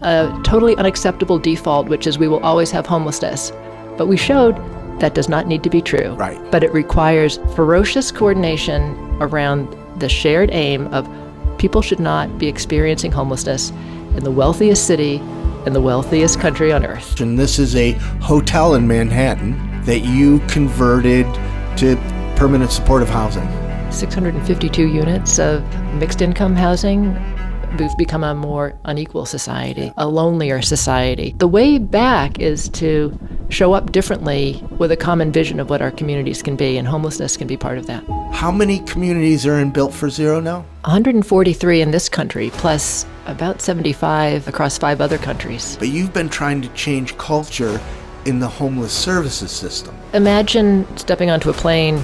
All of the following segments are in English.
a totally unacceptable default, which is we will always have homelessness. But we showed that does not need to be true. Right. But it requires ferocious coordination around the shared aim of people should not be experiencing homelessness in the wealthiest city in the wealthiest country on earth. And this is a hotel in Manhattan that you converted to permanent supportive housing. 652 units of mixed income housing. We've become a more unequal society, a lonelier society. The way back is to show up differently with a common vision of what our communities can be, and homelessness can be part of that. How many communities are in Built for Zero now? 143 in this country, plus about 75 across 5 other countries. But you've been trying to change culture in the homeless services system. Imagine stepping onto a plane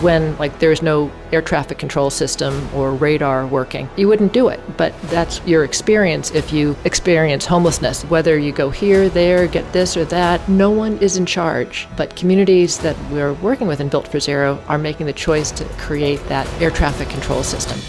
when there's no air traffic control system or radar working. You wouldn't do it, but that's your experience if you experience homelessness. Whether you go here, there, get this or that, no one is in charge. But communities that we're working with in Built for Zero are making the choice to create that air traffic control system.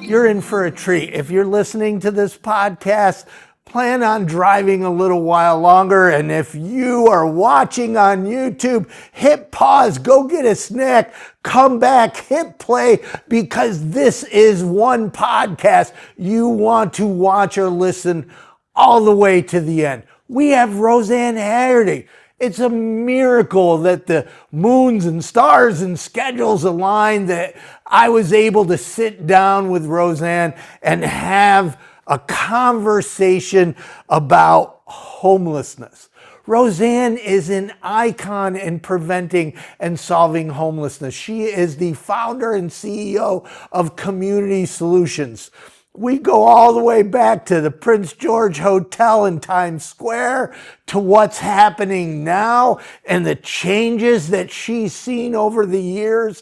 You're in for a treat. If you're listening to this podcast, plan on driving a little while longer. And if you are watching on YouTube, hit pause, go get a snack, come back, hit play, because this is one podcast you want to watch or listen all the way to the end. We have Rosanne Haggerty. It's a miracle that the moons and stars and schedules aligned, that I was able to sit down with Rosanne and have a conversation about homelessness. Rosanne is an icon in preventing and solving homelessness. She is the founder and CEO of Community Solutions. We go all the way back to the Prince George Hotel in Times Square, to what's happening now and the changes that she's seen over the years.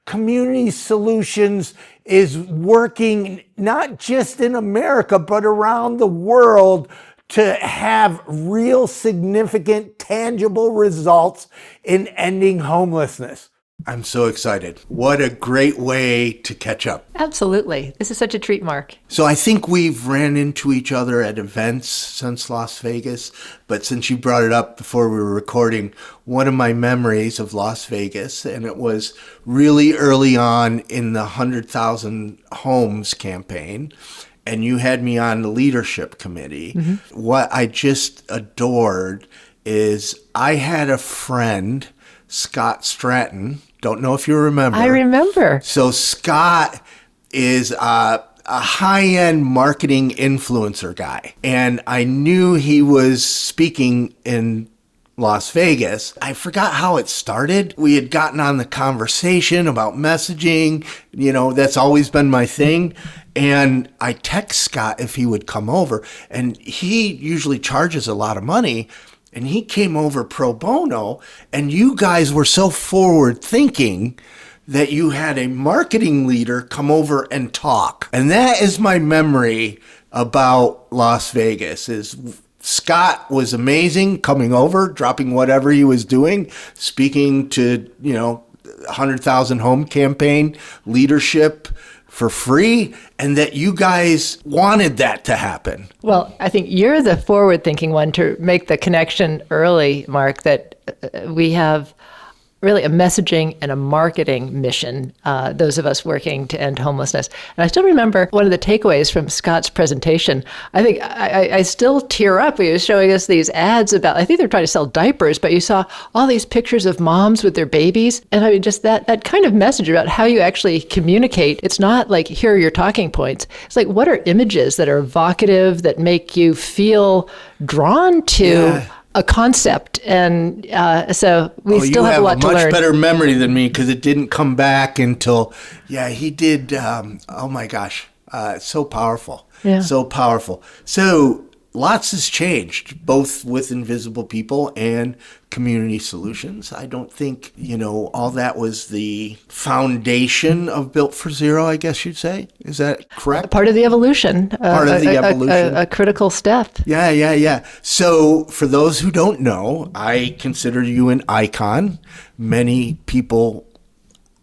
Community Solutions is working not just in America, but around the world to have real significant, tangible results in ending homelessness. I'm so excited. What a great way to catch up. Absolutely. This is such a treat, Mark. So I think we've ran into each other at events since Las Vegas, but since you brought it up before we were recording, one of my memories of Las Vegas, and it was really early on in the 100,000 Homes campaign, and you had me on the leadership committee. Mm-hmm. What I just adored is I had a friend, Scott Stratton. Don't know if you remember. I remember. So Scott is a high-end marketing influencer guy. And I knew he was speaking in Las Vegas. I forgot how it started. We had gotten on the conversation about messaging. You know, that's always been my thing. And I text Scott if he would come over. And he usually charges a lot of money. And he came over pro bono, and you guys were so forward thinking that you had a marketing leader come over and talk. And that is my memory about Las Vegas. Is Scott was amazing coming over, dropping whatever he was doing, speaking to, 100,000 Home campaign leadership for free, and that you guys wanted that to happen. Well, I think you're the forward-thinking one to make the connection early, Mark, that we have really a messaging and a marketing mission, those of us working to end homelessness. And I still remember one of the takeaways from Scott's presentation. I think I still tear up. He was showing us these ads about, I think they're trying to sell diapers, but you saw all these pictures of moms with their babies. And I mean, just that kind of message about how you actually communicate. It's not like, here are your talking points. It's like, what are images that are evocative, that make you feel drawn to a concept, and so we still have a lot to learn. You have a much better memory than me, because it didn't come back until, he did, oh my gosh, so powerful, so powerful. So lots has changed, both with Invisible People and Community Solutions. I don't think, all that was the foundation of Built for Zero, I guess you'd say. Is that correct? Part of the evolution. A critical step. Yeah. So for those who don't know, I consider you an icon. Many people,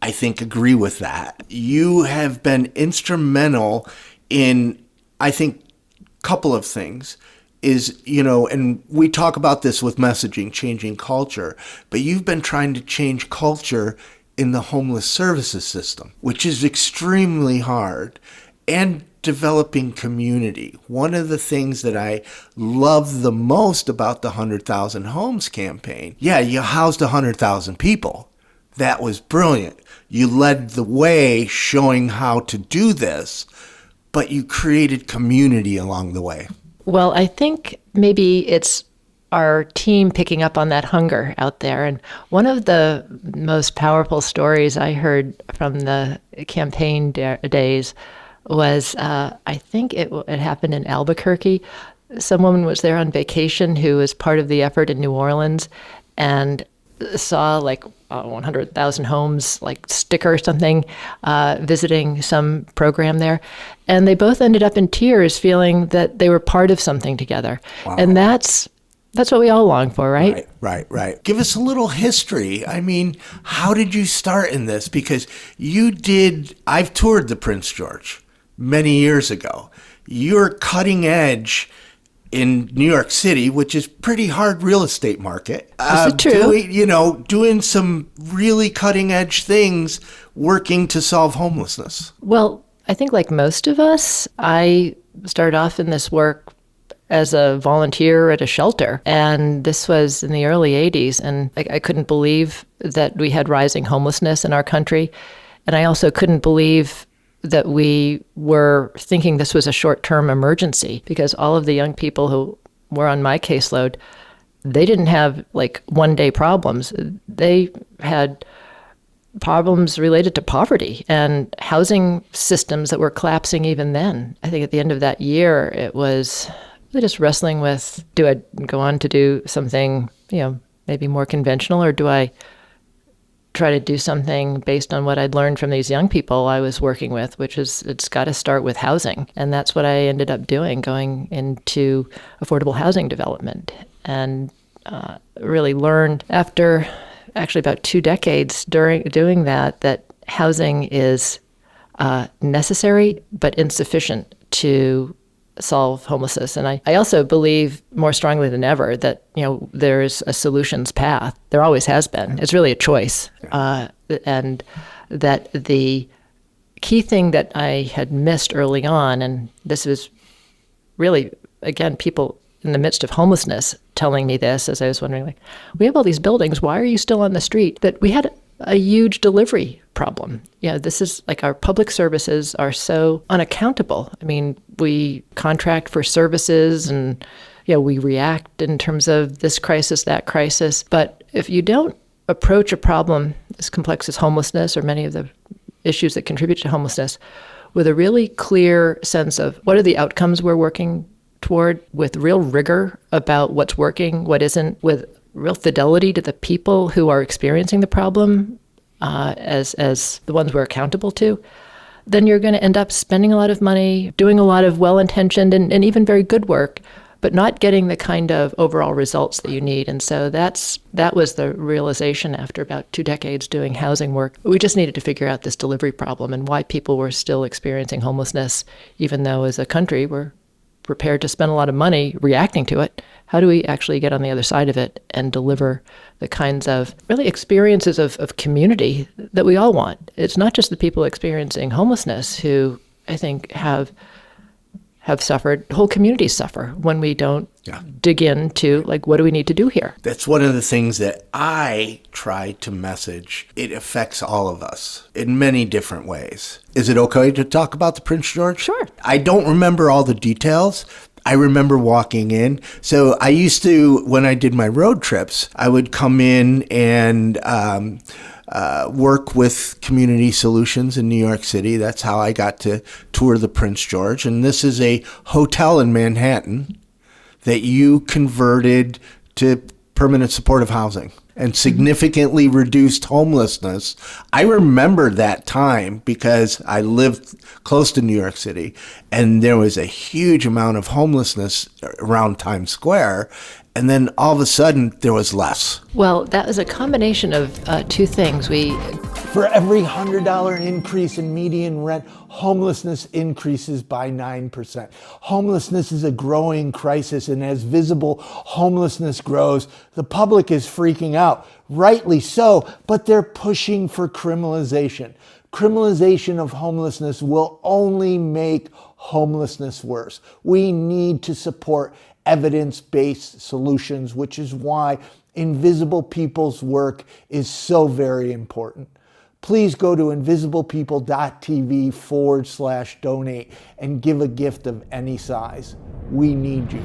I think, agree with that. You have been instrumental in I think a couple of things is, and we talk about this with messaging, changing culture, but you've been trying to change culture in the homeless services system, which is extremely hard, and developing community. One of the things that I love the most about the 100,000 Homes campaign, you housed 100,000 people. That was brilliant. You led the way showing how to do this, but you created community along the way. Well, I think maybe it's our team picking up on that hunger out there. And one of the most powerful stories I heard from the campaign days was, I think it happened in Albuquerque. Some woman was there on vacation who was part of the effort in New Orleans and saw 100,000 homes sticker or something, visiting some program there. And they both ended up in tears feeling that they were part of something together. Wow. And that's what we all long for, right? Right. Give us a little history. I mean, how did you start in this? Because I've toured the Prince George many years ago. You're cutting edge in New York City, which is pretty hard real estate market. Is it true? Doing some really cutting edge things, working to solve homelessness. Well, I think like most of us, I started off in this work as a volunteer at a shelter. And this was in the early 80s. And I couldn't believe that we had rising homelessness in our country. And I also couldn't believe that we were thinking this was a short-term emergency, because all of the young people who were on my caseload, they didn't have one-day problems. They had problems related to poverty and housing systems that were collapsing even then. I think at the end of that year, it was really just wrestling with, do I go on to do something, maybe more conventional, or do I try to do something based on what I'd learned from these young people I was working with, which is it's got to start with housing. And that's what I ended up doing, going into affordable housing development, and really learned after actually about 2 decades during doing that housing is necessary but insufficient to solve homelessness. And I also believe more strongly than ever that, there's a solutions path. There always has been. It's really a choice. And that the key thing that I had missed early on, and this was really, again, people in the midst of homelessness telling me this as I was wondering, we have all these buildings, why are you still on the street? That we had a huge delivery problem. This is our public services are so unaccountable. I mean, we contract for services and, we react in terms of this crisis, that crisis. But if you don't approach a problem as complex as homelessness or many of the issues that contribute to homelessness with a really clear sense of what are the outcomes we're working toward, with real rigor about what's working, what isn't, with real fidelity to the people who are experiencing the problem as the ones we're accountable to, then you're going to end up spending a lot of money, doing a lot of well-intentioned and even very good work, but not getting the kind of overall results that you need. And so that was the realization after about 2 decades doing housing work. We just needed to figure out this delivery problem and why people were still experiencing homelessness, even though as a country we're prepared to spend a lot of money reacting to it. How do we actually get on the other side of it and deliver the kinds of really experiences of community that we all want? It's not just the people experiencing homelessness who I think have suffered. Whole communities suffer when we don't dig into what do we need to do here? That's one of the things that I try to message. It affects all of us in many different ways. Is it okay to talk about the Prince George? Sure. I don't remember all the details. I remember walking in. So I used to, when I did my road trips, I would come in and work with Community Solutions in New York City. That's how I got to tour the Prince George. And this is a hotel in Manhattan that you converted to permanent supportive housing and significantly reduced homelessness. I remember that time because I lived close to New York City, and there was a huge amount of homelessness around Times Square. And then all of a sudden, there was less. Well, that was a combination of 2 things. We For every $100 increase in median rent, homelessness increases by 9%. Homelessness is a growing crisis, and as visible homelessness grows, the public is freaking out, rightly so, but they're pushing for criminalization. Criminalization of homelessness will only make homelessness worse. We need to support evidence-based solutions, which is why Invisible People's work is so very important. Please go to invisiblepeople.tv/donate and give a gift of any size. We need you.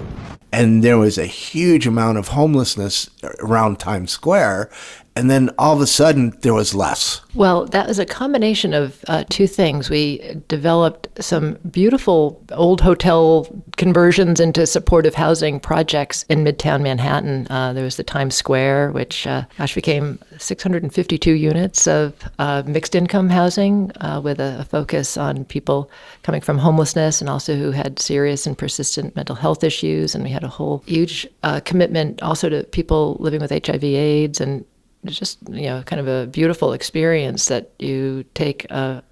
And there was a huge amount of homelessness around Times Square, and then all of a sudden there was less. Well, that was a combination of two things. We developed some beautiful old hotel conversions into supportive housing projects in Midtown Manhattan. There was the Times Square, which became 652 units of mixed income housing with a focus on people coming from homelessness and also who had serious and persistent mental health issues. And we had a whole huge commitment also to people living with HIV/AIDS, and it's just, kind of a beautiful experience that you take a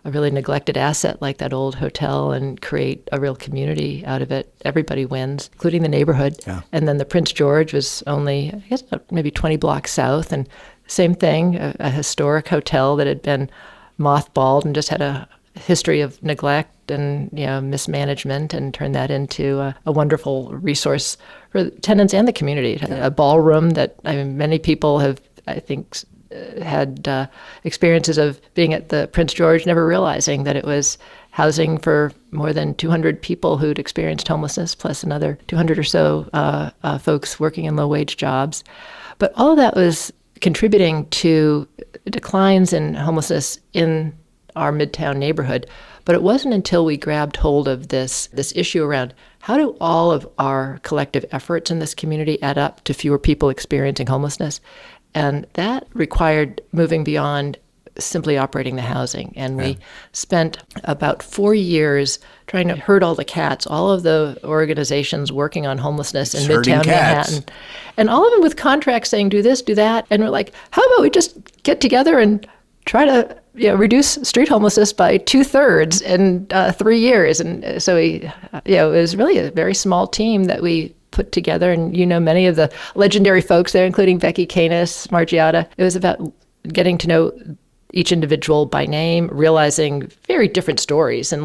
really neglected asset like that old hotel and create a real community out of it. Everybody wins, including the neighborhood. Yeah. And then the Prince George was only, I guess, maybe 20 blocks south. And same thing, a historic hotel that had been mothballed and just had a history of neglect and mismanagement, and turned that into a wonderful resource for tenants and the community. Yeah. A ballroom that many people have, I think, had experiences of being at the Prince George, never realizing that it was housing for more than 200 people who'd experienced homelessness, plus another 200 or so folks working in low-wage jobs. But all of that was contributing to declines in homelessness in our Midtown neighborhood. But it wasn't until we grabbed hold of this issue around how do all of our collective efforts in this community add up to fewer people experiencing homelessness. And that required moving beyond simply operating the housing. And we spent about 4 years trying to herd all the cats, all of the organizations working on homelessness in Midtown Manhattan. And all of them with contracts saying, do this, do that. And we're like, how about we just get together and try to reduce street homelessness by 2/3 in 3 years. And so it was really a very small team that we put together. And many of the legendary folks there, including Becky Canis, Margiotta. It was about getting to know each individual by name, realizing very different stories. And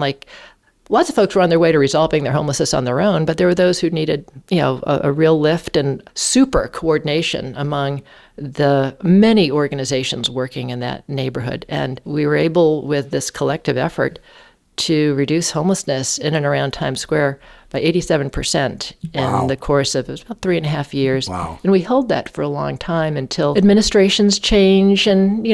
lots of folks were on their way to resolving their homelessness on their own, but there were those who needed, a real lift and super coordination among the many organizations working in that neighborhood. And we were able, with this collective effort, to reduce homelessness in and around Times Square by 87% in the course of about 3.5 years. Wow. And we held that for a long time until administrations change and,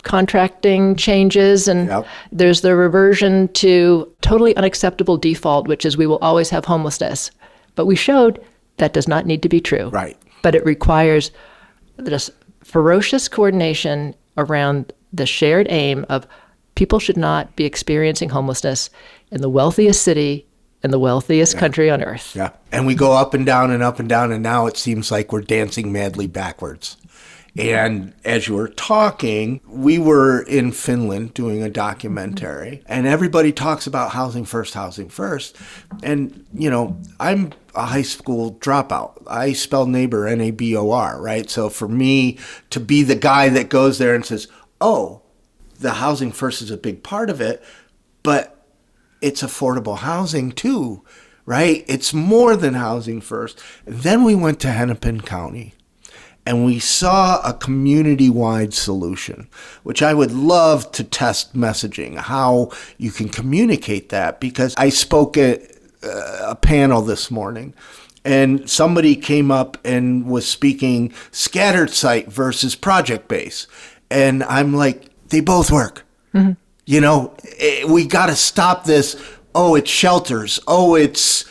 contracting changes, and there's the reversion to totally unacceptable default, which is we will always have homelessness. But we showed that does not need to be true. Right. But it requires this ferocious coordination around the shared aim of people should not be experiencing homelessness in the wealthiest city in the wealthiest country on earth. Yeah. And we go up and down, and now it seems like we're dancing madly backwards. And as you were talking, we were in Finland doing a documentary, and everybody talks about housing first. And, I'm a high school dropout. I spell neighbor NABOR, right? So for me to be the guy that goes there and says, oh, the housing first is a big part of it, but it's affordable housing too, right? It's more than housing first. And then we went to Hennepin County. And we saw a community-wide solution, which I would love to test messaging, how you can communicate that. Because I spoke at a panel this morning, and somebody came up and was speaking scattered site versus project-based. And I'm like, they both work. Mm-hmm. We got to stop this. Oh, it's shelters. Oh, it's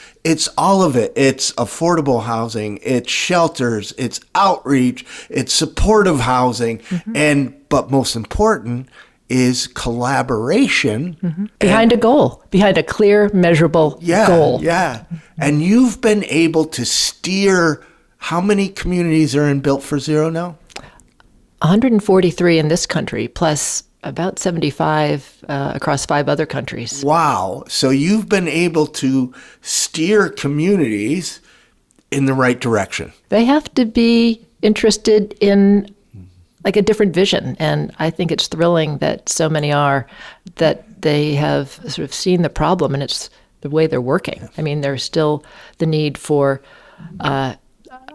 all of it. It's affordable housing, it's shelters, it's outreach, it's supportive housing, but most important is collaboration. Behind a goal, behind a clear, measurable goal. Yeah. And you've been able to steer, how many communities are in Built for Zero now? 143 in this country, plus about 75 across 5 other countries. Wow. So you've been able to steer communities in the right direction. They have to be interested in like a different vision. And I think it's thrilling that so many are, that they have sort of seen the problem and it's the way they're working. I mean, there's still the need for,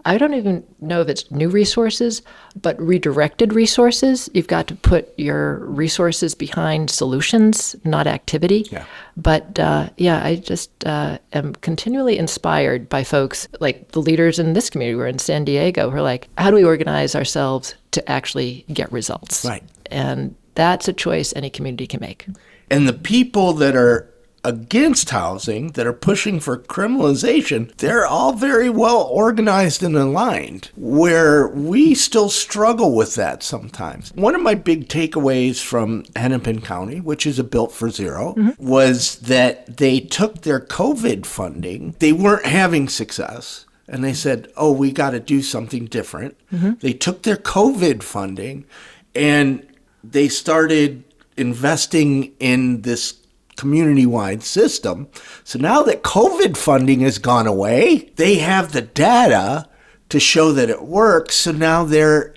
I don't even know if it's new resources, but redirected resources. You've got to put your resources behind solutions, not activity. Yeah. But I just am continually inspired by folks like the leaders in this community. We're in San Diego who are like, how do we organize ourselves to actually get results? Right. And that's a choice any community can make. And the people that are against housing, that are pushing for criminalization, they're all very well organized and aligned, where we still struggle with that sometimes. One of my big takeaways from Hennepin County, which is a Built for Zero, was that they took their COVID funding. They weren't having success. And they said, oh, we got to do something different. They took their COVID funding and they started investing in this community-wide system. So now that COVID funding has gone away, they have the data to show that it works. So now they're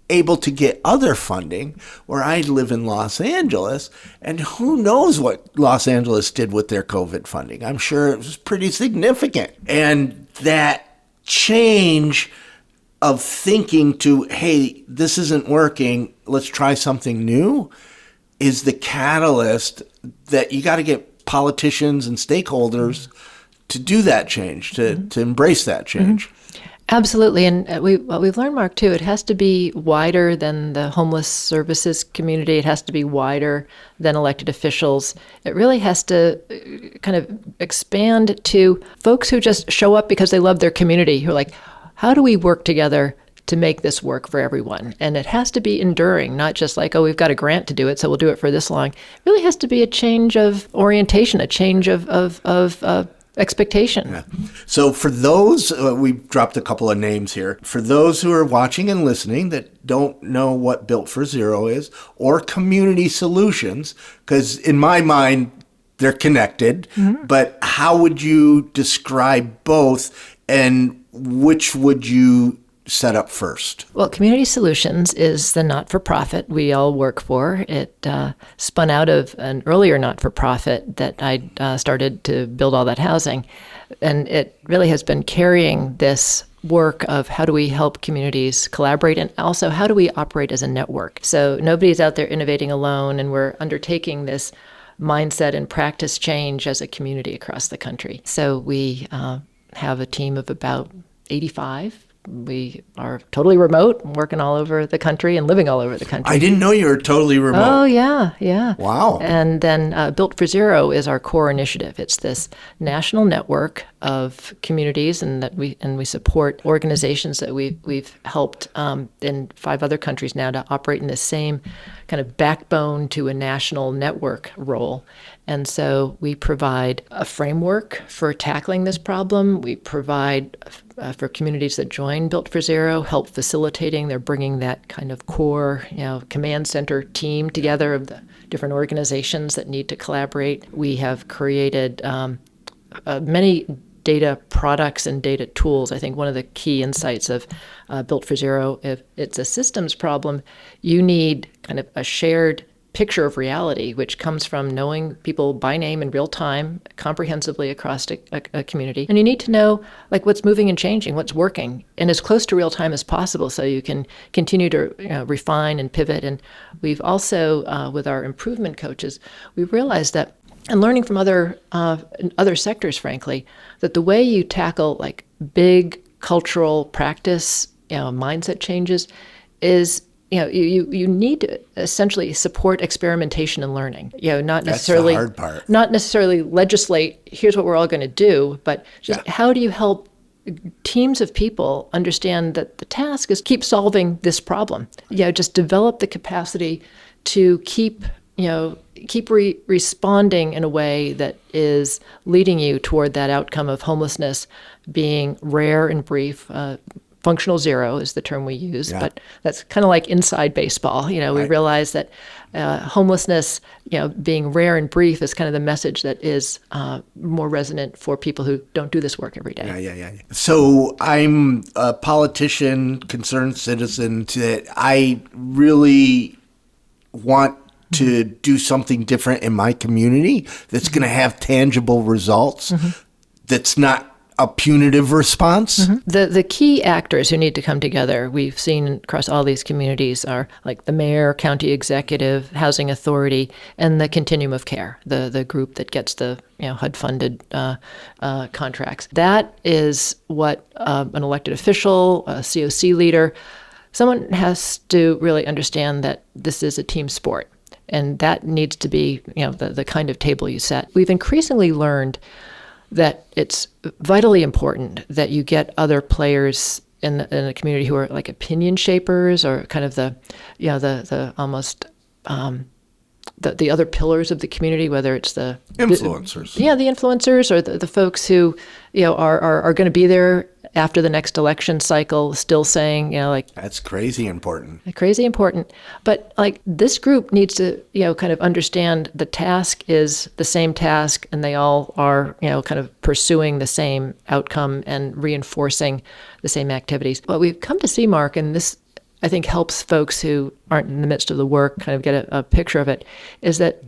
able to get other funding, where I live in Los Angeles, and who knows what Los Angeles did with their COVID funding. I'm sure it was pretty significant. And that change of thinking to, hey, this isn't working, let's try something new, is the catalyst that you got to get politicians and stakeholders to do that change, to embrace that change. Absolutely. And what we've learned, Mark, too, it has to be wider than the homeless services community. It has to be wider than elected officials. It really has to kind of expand to folks who just show up because they love their community, who are like, how do we work together to make this work for everyone? And it has to be enduring, not just like, oh, we've got a grant to do it, so we'll do it for this long. It really has to be a change of orientation, a change of expectation. Yeah. So for those, we've dropped a couple of names here. For those who are watching and listening that don't know what Built for Zero is, or Community Solutions, because in my mind, they're connected, but how would you describe both, and which would you set up first? Well, Community Solutions is the not-for-profit we all work for. It spun out of an earlier not-for-profit that I started to build all that housing. And it really has been carrying this work of how do we help communities collaborate, and also how do we operate as a network. So nobody's out there innovating alone, and we're undertaking this mindset and practice change as a community across the country. So we have a team of about 85. We are totally remote, working all over the country and living all over the country. I didn't know you were totally remote. Oh, yeah. Wow. And then Built for Zero is our core initiative. It's this national network of communities, and that we support organizations that we've helped in 5 other countries now to operate in the same kind of backbone to a national network role. And so we provide a framework for tackling this problem. We provide for communities that join Built for Zero, help facilitating. They're bringing that kind of core, command center team together of the different organizations that need to collaborate. We have created many data products and data tools. I think one of the key insights of Built for Zero, if it's a systems problem, you need kind of a shared picture of reality, which comes from knowing people by name in real time, comprehensively across a community. And you need to know like what's moving and changing, what's working, and as close to real time as possible, so you can continue to refine and pivot. And we've also, with our improvement coaches, we've realized that, and learning from other sectors, frankly, that the way you tackle like big cultural practice, mindset changes is, you need to essentially support experimentation and learning. Not necessarily That's the hard part. Not necessarily legislate, here's what we're all going to do, but just how do you help teams of people understand that the task is keep solving this problem. Just develop the capacity to keep responding in a way that is leading you toward that outcome of homelessness being rare and brief, functional zero is the term we use, Yeah. but that's kind of like inside baseball. We Right. realize that homelessness, being rare and brief is kind of the message that is more resonant for people who don't do this work every day. Yeah. So I'm a politician, concerned citizen, that I really want to do something different in my community that's going to have tangible results. That's not a punitive response. The key actors who need to come together, we've seen across all these communities, are like the mayor, county executive, housing authority, and the continuum of care, the group that gets the HUD-funded contracts. That is what an elected official, a COC leader, someone has to really understand that this is a team sport. And that needs to be the kind of table you set. We've increasingly learned that it's vitally important that you get other players in the community who are like opinion shapers, or kind of the almost the other pillars of the community, whether it's the Influencers. the influencers, or the folks who are going to be there after the next election cycle, still saying That's crazy important. crazy important. But like, this group needs to kind of understand the task is the same task, and they all are kind of pursuing the same outcome and reinforcing the same activities. What we've come to see, Mark, and this I think helps folks who aren't in the midst of the work kind of get a picture of it, is that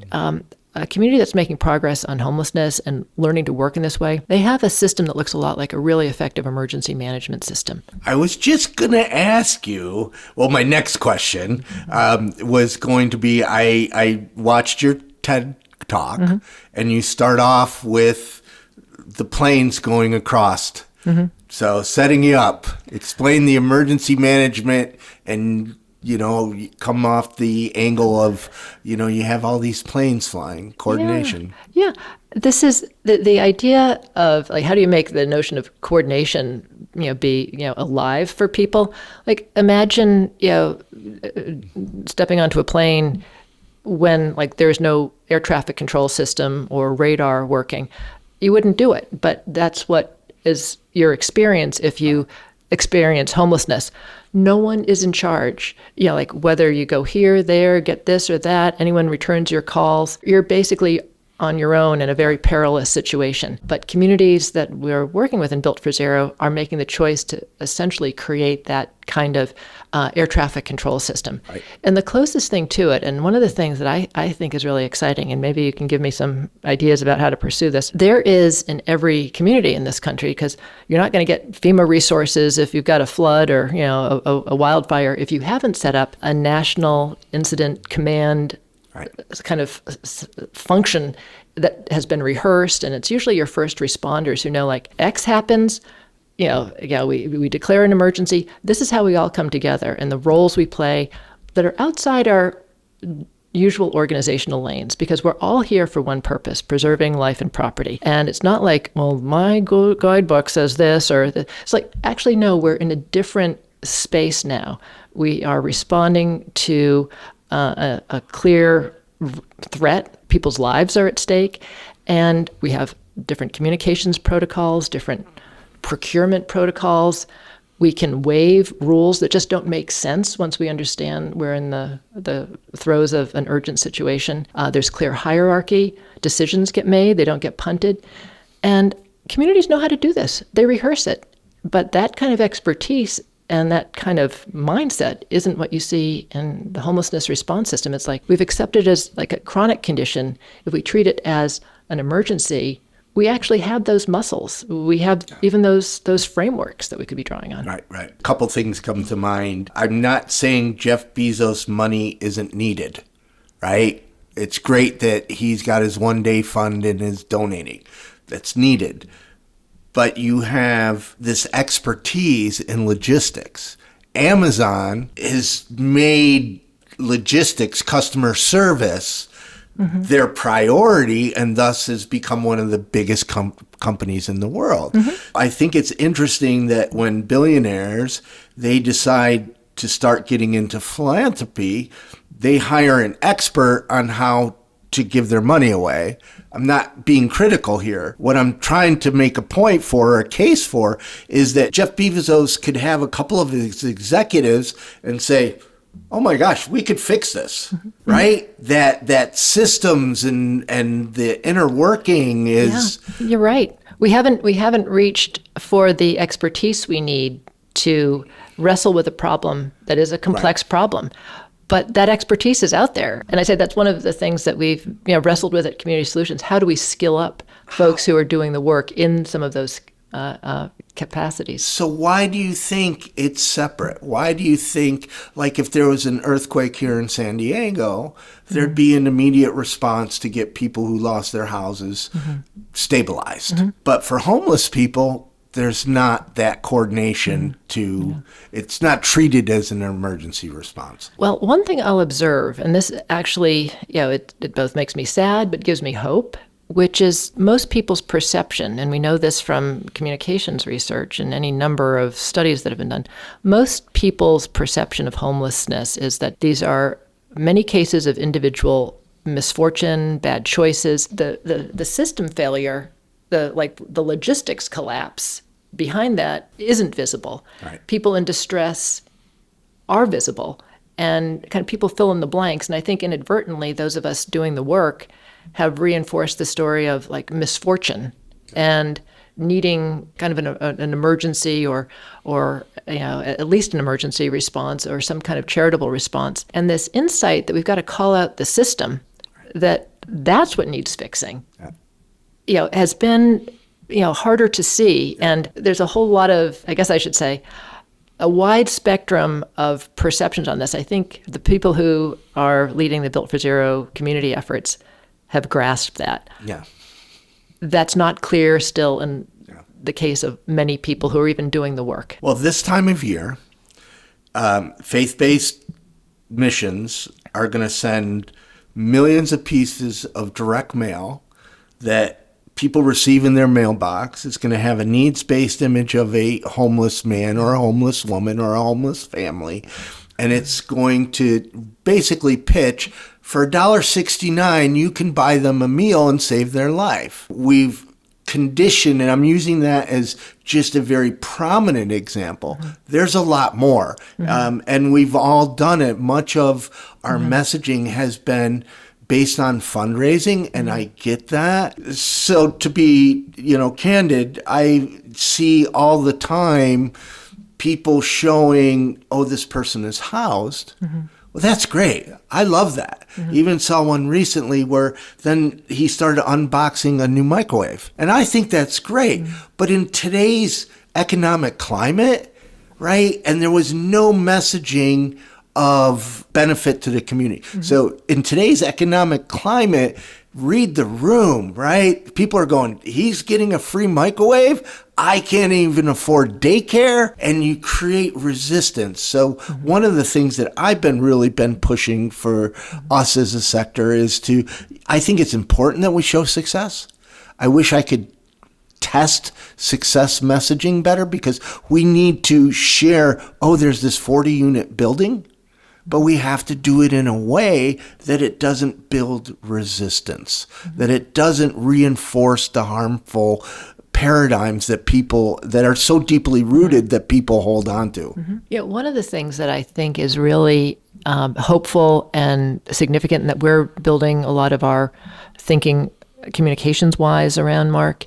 a community that's making progress on homelessness and learning to work in this way, they have a system that looks a lot like a really effective emergency management system. I was just going to ask you, well, my next question was going to be, I watched your TED Talk, and you start off with the planes going across. So setting you up, explain the emergency management, and you come off the angle of, you have all these planes flying, coordination. Yeah. This is the idea of, like, how do you make the notion of coordination, be, alive for people? Like, imagine, stepping onto a plane when, like, there's no air traffic control system or radar working. You wouldn't do it, but that's what is your experience if you experience homelessness. No one is in charge. Like, whether you go here, there, get this or that, anyone returns your calls, you're basically on your own in a very perilous situation. But communities that we're working with in Built for Zero are making the choice to essentially create that kind of air traffic control system. Right. And the closest thing to it, and one of the things that I think is really exciting, and maybe you can give me some ideas about how to pursue this, there is in every community in this country, because you're not going to get FEMA resources if you've got a flood or a wildfire if you haven't set up a national incident command kind of function that has been rehearsed. And it's usually your first responders who know, like, X happens, we declare an emergency. This is how we all come together, and the roles we play that are outside our usual organizational lanes, because we're all here for one purpose: preserving life and property. And it's not like, well, my guidebook says this, or it's like, actually, no, we're in a different space now. We are responding to a clear threat. People's lives are at stake, and we have different communications protocols, different procurement protocols. We can waive rules that just don't make sense once we understand we're in the throes of an urgent situation. There's clear hierarchy. Decisions get made. They don't get punted. And communities know how to do this. They rehearse it. But that kind of expertise and that kind of mindset isn't what you see in the homelessness response system. It's like, we've accepted it as like a chronic condition. If we treat it as an emergency, we actually have those muscles. We have even those frameworks that we could be drawing on. Right. A couple things come to mind. I'm not saying Jeff Bezos' money isn't needed, right? It's great that he's got his one-day fund and is donating. That's needed. But you have this expertise in logistics. Amazon has made logistics, customer service, their priority, and thus has become one of the biggest companies in the world. I think it's interesting that when billionaires, they decide to start getting into philanthropy, they hire an expert on how to give their money away. I'm not being critical here. What I'm trying to make a point for, or a case for, is that Jeff Bezos could have a couple of his executives and say, oh my gosh, we could fix this, right? That systems and the inner working is... Yeah, you're right. We haven't reached for the expertise we need to wrestle with a problem that is a complex problem. But that expertise is out there. And I say that's one of the things that we've wrestled with at Community Solutions. How do we skill up folks who are doing the work in some of those capacities? So why do you think it's separate? Why do you think, like, if there was an earthquake here in San Diego, there'd be an immediate response to get people who lost their houses stabilized? But for homeless people, there's not that coordination it's not treated as an emergency response. Well, one thing I'll observe, and this actually, it both makes me sad, but gives me hope, which is most people's perception, and we know this from communications research and any number of studies that have been done, most people's perception of homelessness is that these are many cases of individual misfortune, bad choices, the system failure, the logistics collapse behind that isn't visible. Right. People in distress are visible, and kind of people fill in the blanks. And I think inadvertently, those of us doing the work have reinforced the story of like misfortune and needing kind of an emergency or at least an emergency response or some kind of charitable response. And this insight that we've got to call out the system, that's what needs fixing, has been harder to see. And there's a whole lot of, I guess I should say, a wide spectrum of perceptions on this. I think the people who are leading the Built for Zero community efforts have grasped that. Yeah. That's not clear still in the case of many people who are even doing the work. Well, this time of year, faith-based missions are going to send millions of pieces of direct mail that people receive in their mailbox. It's going to have a needs-based image of a homeless man or a homeless woman or a homeless family. And it's going to basically pitch, for $1.69, you can buy them a meal and save their life. We've conditioned, and I'm using that as just a very prominent example. There's a lot more. And we've all done it. Much of our messaging has been based on fundraising, and I get that. So to be, candid, I see all the time people showing, oh, this person is housed. Well, that's great. I love that. Even saw one recently where then he started unboxing a new microwave. And I think that's great. But in today's economic climate, right, and there was no messaging of benefit to the community. So in today's economic climate, read the room, right? People are going, he's getting a free microwave. I can't even afford daycare. And you create resistance. So one of the things that I've been pushing for us as a sector is I think it's important that we show success. I wish I could test success messaging better, because we need to share, oh, there's this 40-unit building, but we have to do it in a way that it doesn't build resistance, that it doesn't reinforce the harmful paradigms that are so deeply rooted that people hold on to. Yeah, one of the things that I think is really hopeful and significant, and that we're building a lot of our thinking communications-wise around, Mark,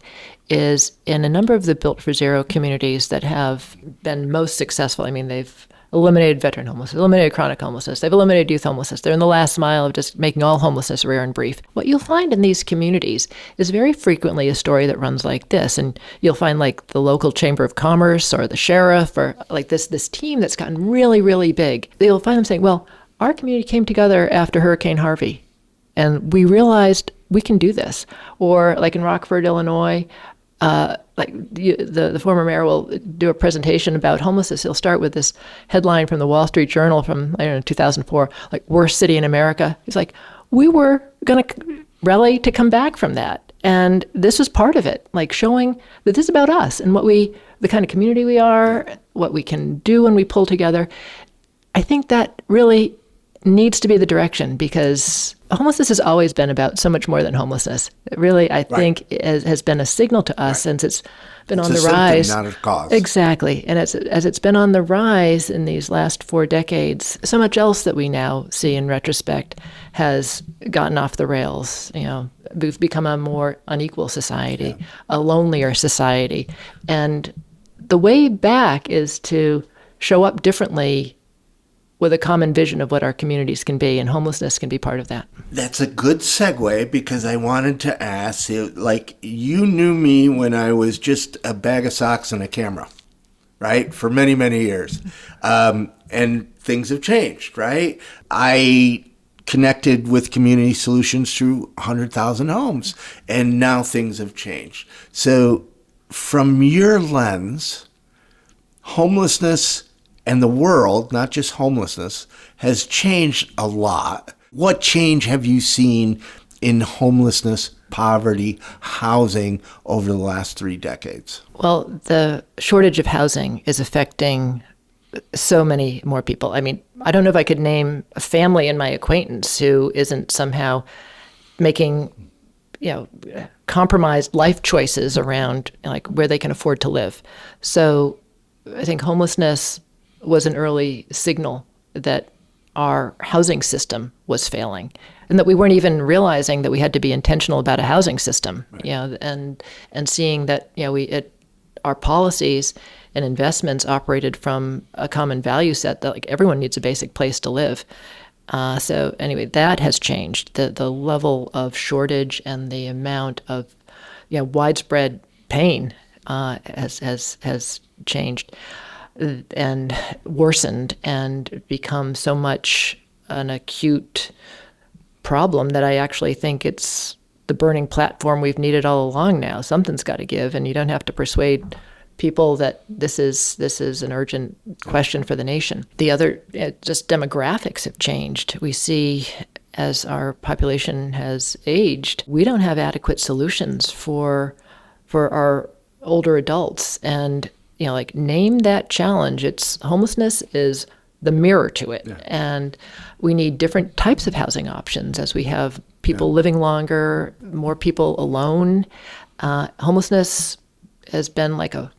is in a number of the Built for Zero communities that have been most successful. I mean, they've eliminated veteran homelessness, eliminated chronic homelessness, they've eliminated youth homelessness. They're in the last mile of just making all homelessness rare and brief. What you'll find in these communities is very frequently a story that runs like this. And you'll find like the local chamber of commerce or the sheriff or like this team that's gotten really, really big. You'll find them saying, well, our community came together after Hurricane Harvey and we realized we can do this. Or like in Rockford, Illinois, the former mayor will do a presentation about homelessness. He'll start with this headline from the Wall Street Journal from, 2004, like, worst city in America. He's like, we were going to rally to come back from that. And this was part of it, like showing that this is about us and the kind of community we are, what we can do when we pull together. I think that really needs to be the direction, because homelessness has always been about so much more than homelessness. It really, I think, has been a signal to us since it's been on the rise. Symptom, not a cause. Exactly. And as it's been on the rise in these last 4 decades, so much else that we now see in retrospect has gotten off the rails. We've become a more unequal society, a lonelier society. And the way back is to show up differently with a common vision of what our communities can be, and homelessness can be part of that. That's a good segue, because I wanted to ask, you knew me when I was just a bag of socks and a camera, right? For many, many years. And things have changed, right? I connected with Community Solutions through 100,000 homes, and now things have changed. So from your lens, homelessness and the world, not just homelessness, has changed a lot. What change have you seen in homelessness, poverty, housing over the last 3 decades? Well, the shortage of housing is affecting so many more people. I mean, I don't know if I could name a family in my acquaintance who isn't somehow making, compromised life choices around like where they can afford to live. So I think homelessness was an early signal that our housing system was failing, and that we weren't even realizing that we had to be intentional about a housing system. Right. And seeing that our policies and investments operated from a common value set that like everyone needs a basic place to live. So anyway, that has changed. The level of shortage and the amount of widespread pain has changed and worsened and become so much an acute problem that I actually think it's the burning platform we've needed all along now. Something's got to give, and you don't have to persuade people that this is an urgent question for the nation. The other, just demographics have changed. We see as our population has aged, we don't have adequate solutions for our older adults. And name that challenge. Homelessness is the mirror to it. Yeah. And we need different types of housing options as we have people living longer, more people alone. Homelessness has been like a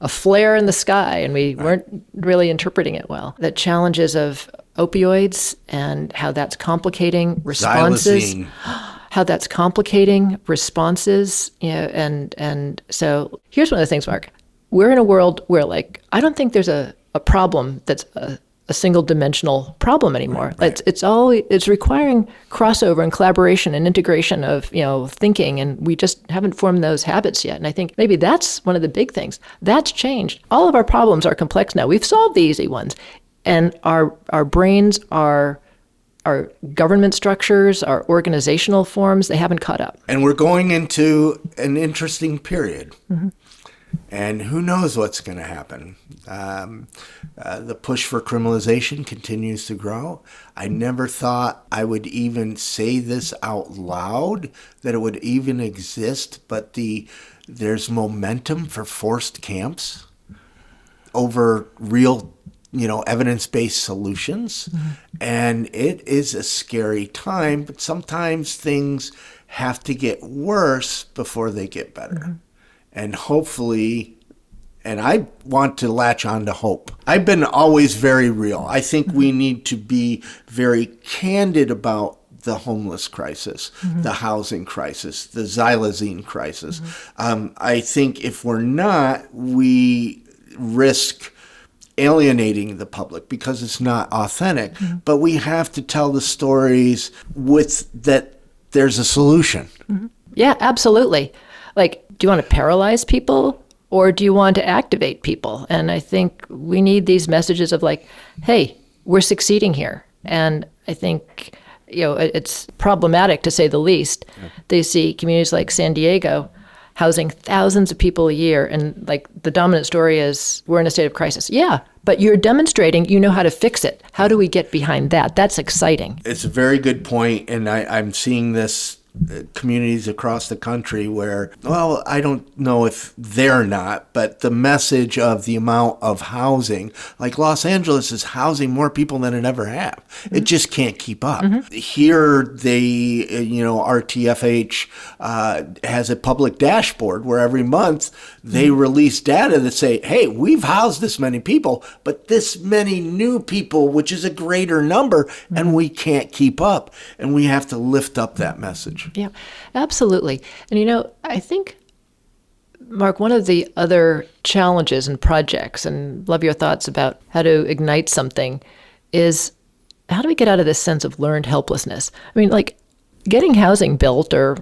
flare in the sky, and we weren't really interpreting it well. The challenges of opioids and how that's complicating responses. Xylazine. How that's complicating responses. And so here's one of the things, Mark. We're in a world where, I don't think there's a problem that's a single-dimensional problem anymore. Right. It's requiring crossover and collaboration and integration of thinking, and we just haven't formed those habits yet. And I think maybe that's one of the big things. That's changed. All of our problems are complex now. We've solved the easy ones, and our brains, our government structures, our organizational forms, they haven't caught up. And we're going into an interesting period. Mm-hmm. And who knows what's going to happen. The push for criminalization continues to grow. I never thought I would even say this out loud, that it would even exist, but there's momentum for forced camps over real, evidence-based solutions. Mm-hmm. And it is a scary time, but sometimes things have to get worse before they get better. Mm-hmm. And hopefully, and I want to latch on to hope. I've been always very real. I think we need to be very candid about the homeless crisis, the housing crisis, the xylazine crisis. I think if we're not, we risk alienating the public because it's not authentic. But we have to tell the stories with that there's a solution. Yeah, absolutely. Do you want to paralyze people, or do you want to activate people? And I think we need these messages of hey, we're succeeding here. And I think, it's problematic to say the least. Yeah. They see communities like San Diego housing thousands of people a year, and the dominant story is we're in a state of crisis. Yeah, but you're demonstrating you know how to fix it. How do we get behind that? That's exciting. It's a very good point, and I'm seeing this communities across the country where, well, I don't know if they're not, but the message of the amount of housing, like Los Angeles is housing more people than it ever have. It just can't keep up. Here, RTFH has a public dashboard where every month they release data that say, hey, we've housed this many people, but this many new people, which is a greater number, and we can't keep up. And we have to lift up that message. Yeah, absolutely. And I think, Mark, one of the other challenges in projects, and love your thoughts about how to ignite something, is how do we get out of this sense of learned helplessness? I mean, like getting housing built or,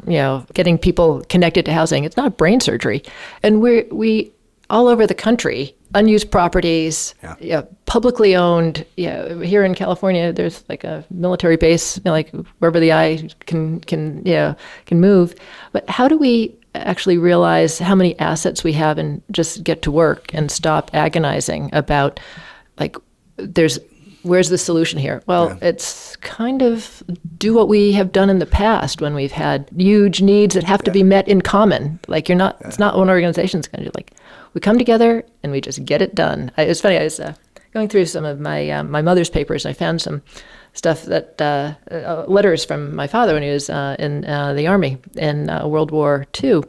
getting people connected to housing, it's not brain surgery. And we all over the country, unused properties, publicly owned. Here in California, there's like a military base, like wherever the eye can move. But how do we actually realize how many assets we have and just get to work and stop agonizing about, like, where's the solution here? Well, it's kind of do what we have done in the past when we've had huge needs that have to be met in common. Like it's not one organization's going to do. Like we come together and we just get it done. It's funny. I was going through some of my mother's papers. And I found some stuff that letters from my father when he was in the Army in World War II,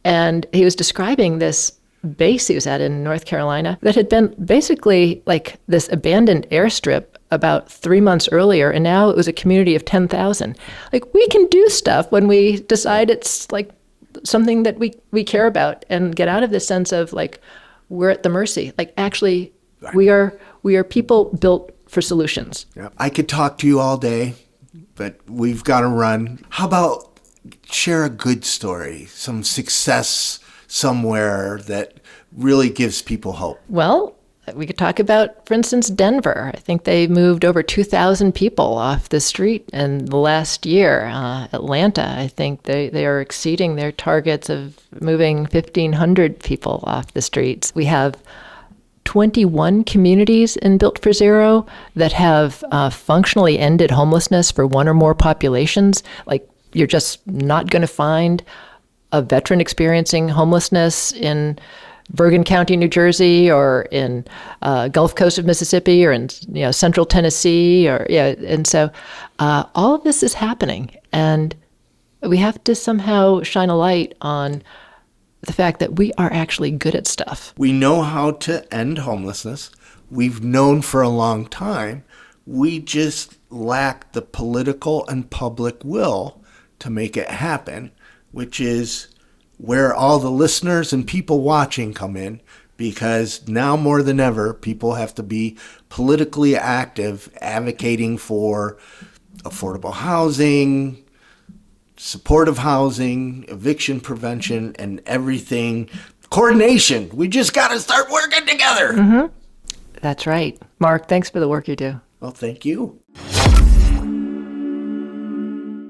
and he was describing this base he was at in North Carolina that had been basically like this abandoned airstrip about 3 months earlier, and now it was a community of 10,000. Like we can do stuff when we decide it's like something that we care about and get out of this sense of like we're at the mercy. Like actually we are people built for solutions. Yeah. I could talk to you all day, but we've got to run. How about share a good story, some success somewhere that really gives people hope? Well, we could talk about, for instance, Denver. I think they moved over 2,000 people off the street in the last year. Atlanta, I think they are exceeding their targets of moving 1,500 people off the streets. We have 21 communities in Built for Zero that have functionally ended homelessness for one or more populations. Like you're just not going to find a veteran experiencing homelessness in Bergen County, New Jersey, or in Gulf Coast of Mississippi, or in Central Tennessee, and so all of this is happening, and we have to somehow shine a light on the fact that we are actually good at stuff. We know how to end homelessness. We've known for a long time. We just lack the political and public will to make it happen, which is where all the listeners and people watching come in, because now more than ever, people have to be politically active, advocating for affordable housing, supportive housing, eviction prevention, and everything. Coordination. We just got to start working together. That's right. Mark, thanks for the work you do. Well, thank you.